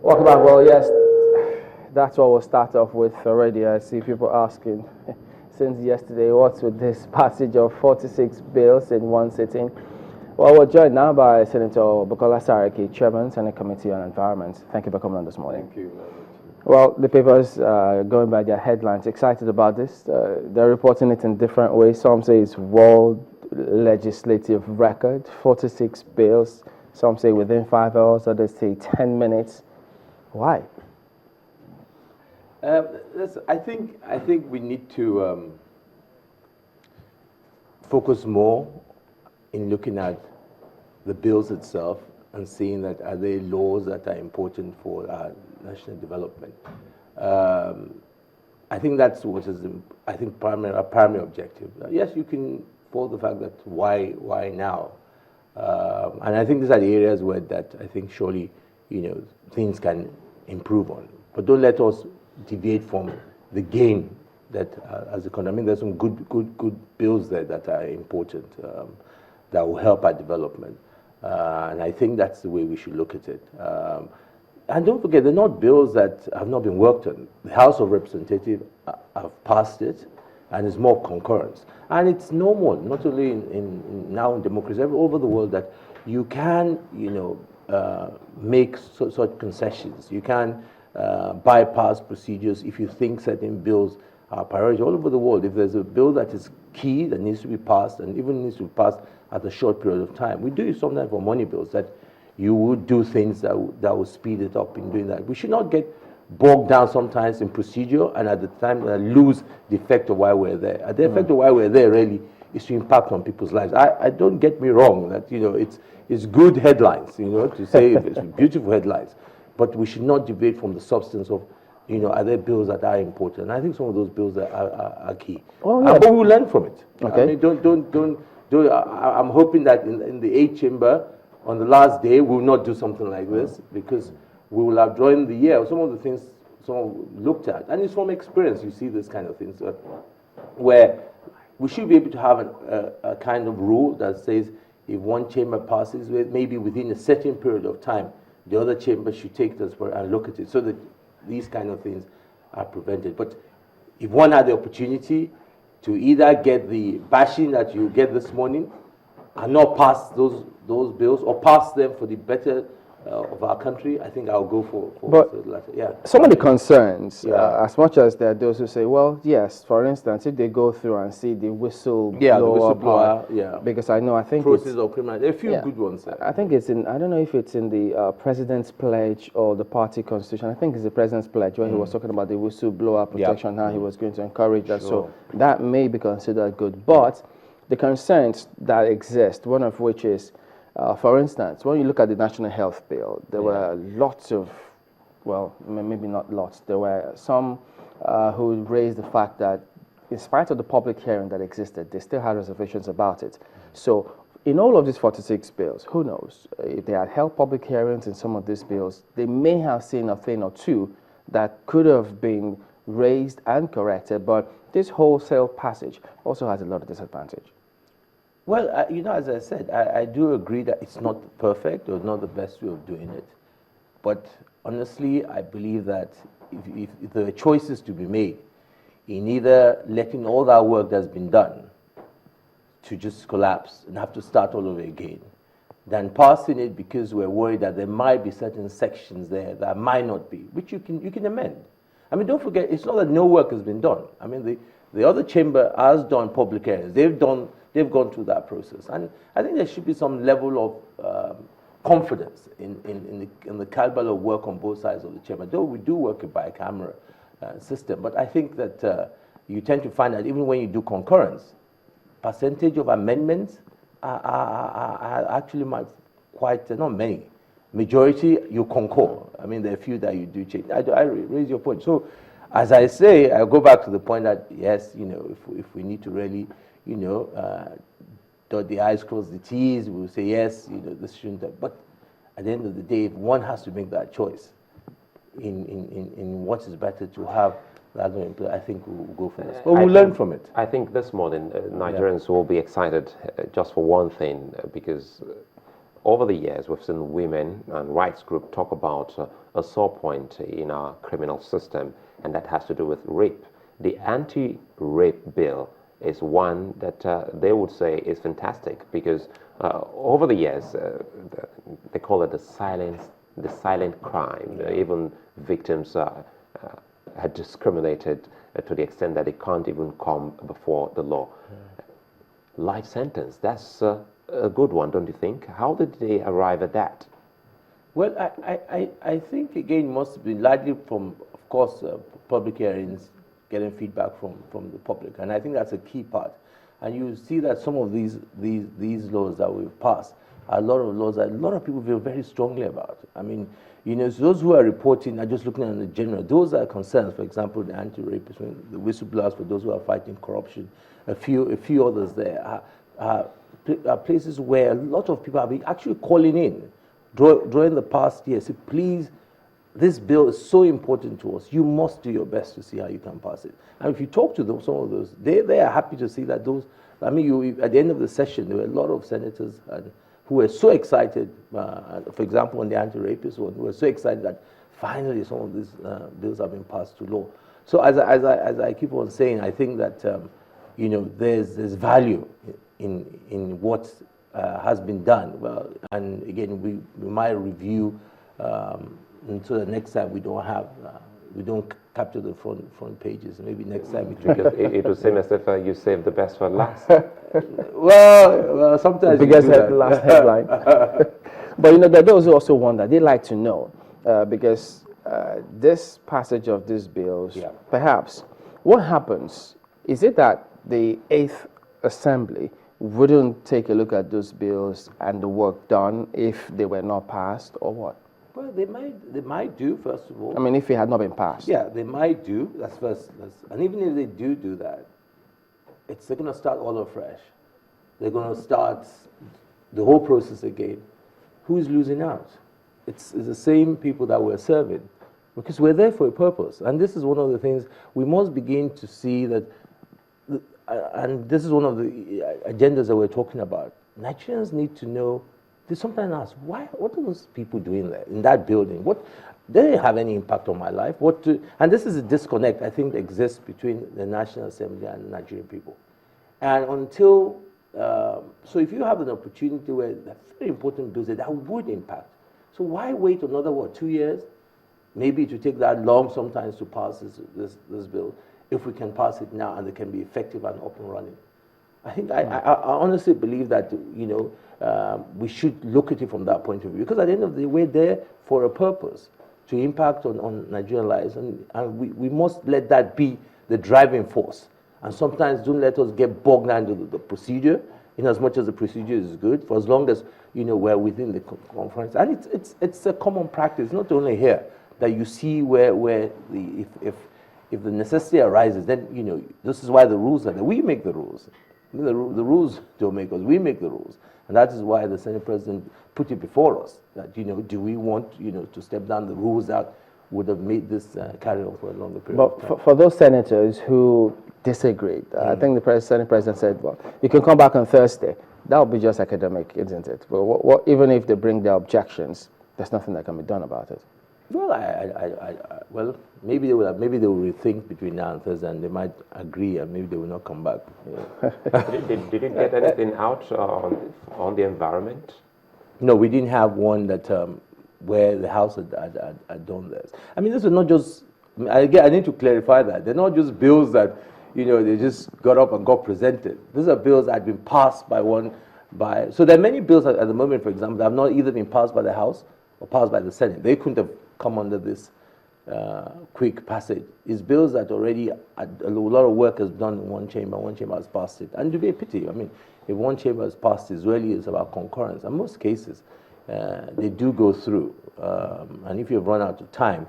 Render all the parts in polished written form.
Welcome back. Well, yes, that's what we'll start off with already. I see people asking since yesterday, what's with this passage of 46 bills in one sitting? Well, we're joined now by Senator Bukola Saraki, Chairman, Senate Committee on Environment. Thank you for coming on this morning. Thank you very much. Well, the papers, going by their headlines, excited about this. They're reporting it in different ways. Some say it's world legislative record, 46 bills. Some say within 5 hours, others say 10 minutes. Why? I think we need to focus more in looking at the bills itself and seeing that are they laws that are important for our national development. I think that's what is our primary objective. Yes, you can fault the fact that why now, and I think these are the areas where that I think surely things can improve on. But don't let us deviate from the game that as economy. There's some good bills there that are important that will help our development, and I think that's the way we should look at it. And don't forget, they're not bills that have not been worked on. The House of Representatives have passed it, and it's more concurrence. And it's normal, not only now in democracy, all over the world, that you can, make such concessions. You can bypass procedures if you think certain bills are priority. All over the world, if there's a bill that is key that needs to be passed, and even needs to be passed at a short period of time, we do it sometimes for money bills, that you would do things that will speed it up in doing that. We should not get bogged down sometimes in procedure and at the time lose the effect of why we're there. And the effect of why we're there really is to impact on people's lives. I don't get me wrong that it's good headlines, to say it's beautiful headlines, but we should not deviate from the substance of are there bills that are important. And I think some of those bills are key. Oh, yeah. But we'll learn from it. Okay. I mean, don't. I'm hoping that in the 8th chamber on the last day we'll not do something like this, because we will have during the year some of the things someone looked at, and it's from experience. You see this kind of things where we should be able to have a kind of rule that says if one chamber passes, maybe within a certain period of time, the other chamber should take this and look at it, so that these kind of things are prevented. But if one had the opportunity to either get the bashing that you get this morning and not pass those bills, or pass them for the better of our country, I think I'll go for the latter. Yeah. Some of the concerns, as much as there are those who say, well, yes, for instance, if they go through and see the whistleblower, because I think process of criminal, there are a few good ones there. I think it's in, I don't know if it's in the President's Pledge or the party constitution. I think it's the President's Pledge where he was talking about the whistleblower protection, how he was going to encourage that. So that may be considered good. But the concerns that exist, one of which is, for instance, when you look at the National Health Bill, there were lots of, well, maybe not lots, there were some who raised the fact that in spite of the public hearing that existed, they still had reservations about it. So in all of these 46 bills, who knows, if they had held public hearings in some of these bills, they may have seen a thing or two that could have been raised and corrected, but this wholesale passage also has a lot of disadvantage. Well, as I said, I do agree that it's not perfect or not the best way of doing it. But honestly, I believe that if there are choices to be made in either letting all that work that's been done to just collapse and have to start all over again, than passing it because we're worried that there might be certain sections there that might not be, which you can amend. I mean, don't forget, it's not that no work has been done. I mean, the other chamber has done public hearings. They've gone through that process, and I think there should be some level of confidence in the caliber of work on both sides of the chamber. Though we do work a bicameral system, but I think that you tend to find that even when you do concurrence, percentage of amendments are actually quite not many. Majority you concur. I mean, there are a few that you do change. I raise your point. So, as I say, I go back to the point that yes, if we need to really dot the I's, cross the T's, we'll say yes, this shouldn't have. But at the end of the day, one has to make that choice in what is better to have. I think we'll go for this. But we'll learn from it. I think this morning Nigerians will be excited just for one thing, because over the years we've seen women and rights groups talk about a sore point in our criminal system, and that has to do with rape. The anti-rape bill is one that they would say is fantastic because over the years, they call it the silent crime. Even victims are discriminated to the extent that they can't even come before the law. Life sentence, that's a good one, don't you think? How did they arrive at that? Well, I think, again, must have been largely from, of course, public hearings, getting feedback from the public. And I think that's a key part. And you see that some of these laws that we've passed are a lot of laws that a lot of people feel very strongly about. I mean, you know, so those who are reporting are just looking at the general. Those are concerns, for example, the anti-rape, the whistleblowers for those who are fighting corruption, a few others there are places where a lot of people have been actually calling in during the past year. Say, please, this bill is so important to us. You must do your best to see how you can pass it. And if you talk to them, some of those, they are happy to see that those. I mean, at the end of the session, there were a lot of senators who were so excited. For example, on the anti-rapist one, who were so excited that finally some of these bills have been passed to law. So as I keep on saying, I think that you know, there's value in what has been done. Well, and again, we might review until the next time we don't capture the front pages. Maybe next time we try. Because it would seem as if you saved the best for last. well, sometimes the biggest last headline. But you know, there are those who also wonder. They like to know because this passage of these bills, perhaps, what happens? Is it that the 8th Assembly wouldn't take a look at those bills and the work done if they were not passed, or what? Well, they might do, first of all. I mean, if it had not been passed. Yeah, they might do. That's first. And even if they do that, they're going to start all afresh. They're going to start the whole process again. Who's losing out? It's the same people that we're serving, because we're there for a purpose. And this is one of the things we must begin to see that. And this is one of the agendas that we're talking about. Nigerians need to know. They sometimes ask, why? What are those people doing there in that building? They didn't have any impact on my life. And this is a disconnect I think that exists between the National Assembly and the Nigerian people. And until so, if you have an opportunity where that's very important bills that would impact, so why wait another 2 years? Maybe it will take that long sometimes to pass this bill. If we can pass it now and it can be effective and up and running. I think I honestly believe that, you know, we should look at it from that point of view, because at the end of the day, we're there for a purpose, to impact on Nigerian lives, and we must let that be the driving force. And sometimes don't let us get bogged down into the procedure, in as much as the procedure is good, for as long as, you know, we're within the conference. And it's a common practice, not only here, that you see where if the necessity arises, then, you know, this is why the rules are there. We make the rules. The rules don't make us. We make the rules. And that is why the Senate President put it before us, that, you know, do we want, you know, to step down the rules that would have made this carry on for a longer period of time. But for those senators who disagreed, I think the Senate President said, well, you can come back on Thursday. That would be just academic, isn't it? But even if they bring their objections, there's nothing that can be done about it. Well, well, maybe they will rethink between now and Thursday, and they might agree, and maybe they will not come back. Yeah. Did you get anything out on the environment? No, we didn't have one that where the House had done this. I mean, this is not just. I need to clarify that they're not just bills that, you know, they just got up and got presented. These are bills that had been passed by. So there are many bills at the moment, for example, that have not either been passed by the House or passed by the Senate. They couldn't have come under this quick passage. It's bills that already a lot of work is done in one chamber has passed it. And to be a pity, I mean, if one chamber has passed it, really it's about concurrence. In most cases, they do go through. And if you've run out of time,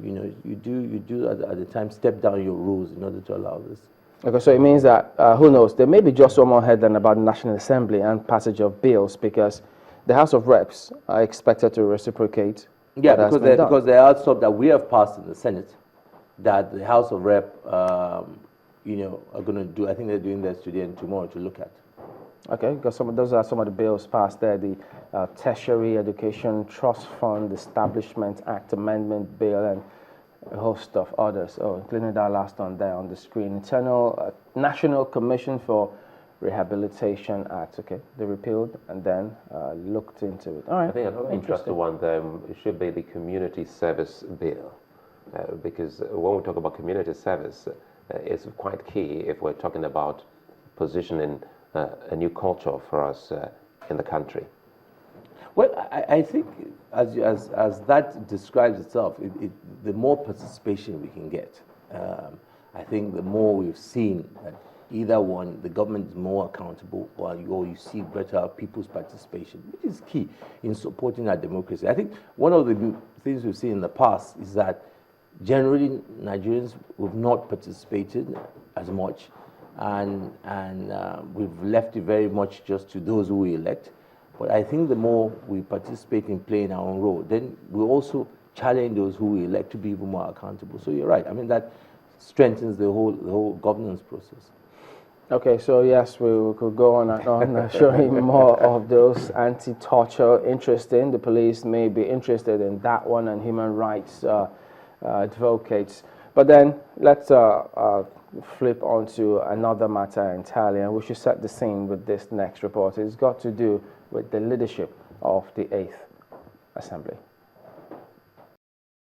you know, you do at the time step down your rules in order to allow this. Okay, so it means that, who knows, there may be just one more headline about the National Assembly and passage of bills, because the House of Reps are expected to reciprocate. Yeah, because there are stuff that we have passed in the Senate that the House of Rep, you know, are going to do. I think they're doing this today and tomorrow to look at. Okay, because those are some of the bills passed there. The Tertiary Education Trust Fund Establishment Act Amendment Bill and a host of others. Oh, including that last one there on the screen. Internal National Commission for Rehabilitation Act. Okay, they repealed and then looked into it. All right. I think another interesting one there should be the Community Service Bill, because when we talk about community service, it's quite key if we're talking about positioning a new culture for us in the country. Well, I think as that describes itself, the more participation we can get, I think the more we've seen that either one, the government is more accountable, or you see better people's participation, which is key in supporting our democracy. I think one of the things we've seen in the past is that generally Nigerians have not participated as much, and we've left it very much just to those who we elect. But I think the more we participate in playing our own role, then we also challenge those who we elect to be even more accountable. So you're right. I mean, that strengthens the whole governance process. Okay, so yes, we could go on and on showing more of those anti-torture interesting. The police may be interested in that one, and human rights advocates. But then let's flip onto another matter entirely, and we should set the scene with this next report. It's got to do with the leadership of the 8th Assembly.